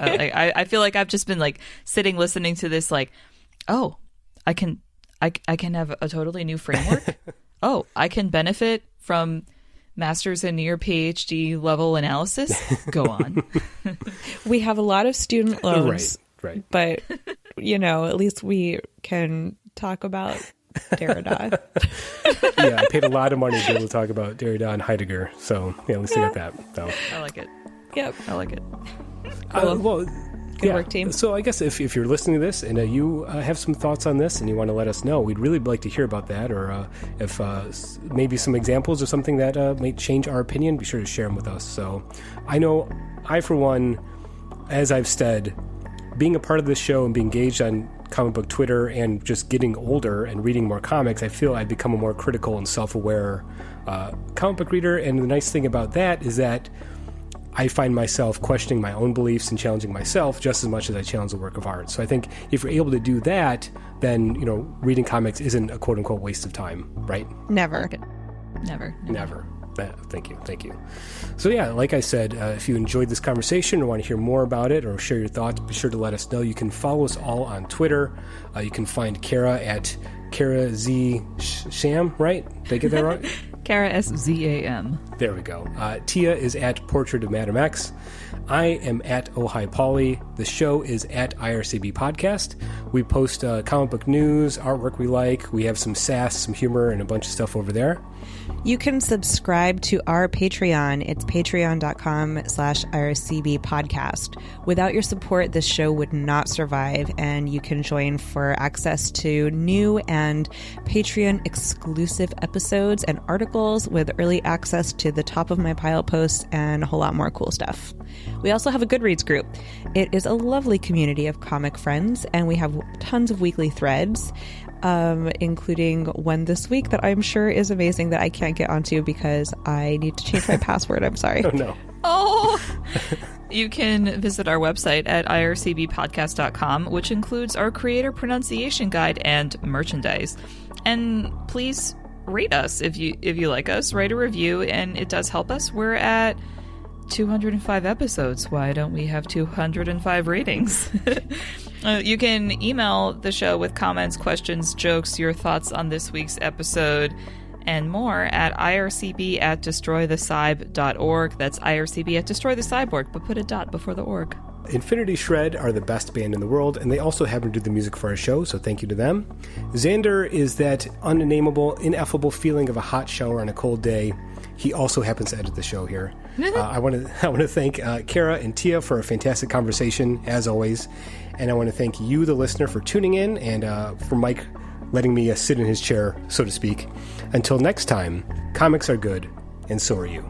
Speaker 2: I feel like I've just been like sitting listening to this like, oh, I can have a totally new framework. Oh, I can benefit from master's and near PhD level analysis. Go on.
Speaker 3: We have a lot of student loans,
Speaker 1: right.
Speaker 3: But, at least we can talk about Derrida.
Speaker 1: Yeah, I paid a lot of money to be able to talk about Derrida and Heidegger. So, yeah, at least I got that. So.
Speaker 2: I like it.
Speaker 3: Yep.
Speaker 2: I like it.
Speaker 1: Well,
Speaker 3: good work, team.
Speaker 1: So I guess if you're listening to this and you have some thoughts on this and you want to let us know, we'd really like to hear about that. Or if maybe some examples of something that might change our opinion, be sure to share them with us. So I know I, for one, as I've said, being a part of this show and being engaged on comic book Twitter and just getting older and reading more comics, I feel I've become a more critical and self-aware comic book reader. And the nice thing about that is that I find myself questioning my own beliefs and challenging myself just as much as I challenge the work of art. So I think if you're able to do that, then, reading comics isn't a quote-unquote waste of time, right?
Speaker 3: Never.
Speaker 1: Never. Thank you. So yeah, like I said, if you enjoyed this conversation or want to hear more about it or share your thoughts, be sure to let us know. You can follow us all on Twitter. You can find Kara at Kara Z Sham, right? Did I get that right?
Speaker 2: Kara SZAM.
Speaker 1: There we go. Tia is at Portrait of Madam X. I am at Ojai Polly. The show is at IRCB Podcast. We post comic book news, artwork we like. We have some sass, some humor, and a bunch of stuff over there.
Speaker 3: You can subscribe to our Patreon. It's patreon.com/IRCB podcast. Without your support, this show would not survive, and you can join for access to new and Patreon exclusive episodes and articles with early access to the top of my pile posts and a whole lot more cool stuff. We also have a Goodreads group. It is a lovely community of comic friends, and we have tons of weekly threads, including one this week that I'm sure is amazing that I can't get onto because I need to change my password. I'm sorry.
Speaker 1: Oh, no.
Speaker 2: Oh! You can visit our website at ircbpodcast.com, which includes our creator pronunciation guide and merchandise. And please rate us if you like us. Write a review, and it does help us. We're at 205 episodes. Why don't we have 205 ratings? You can email the show with comments, questions, jokes, your thoughts on this week's episode, and more at ircb@destroythecyb.org. That's ircb@destroythecyborg, but put a dot before the org.
Speaker 1: Infinity Shred are the best band in the world, and they also happen to do the music for our show, so thank you to them. Xander is that unnameable, ineffable feeling of a hot shower on a cold day. He also happens to edit the show here. I want to thank Kara and Tia for a fantastic conversation, as always. And I want to thank you, the listener, for tuning in, and for Mike letting me sit in his chair, so to speak. Until next time, comics are good, and so are you.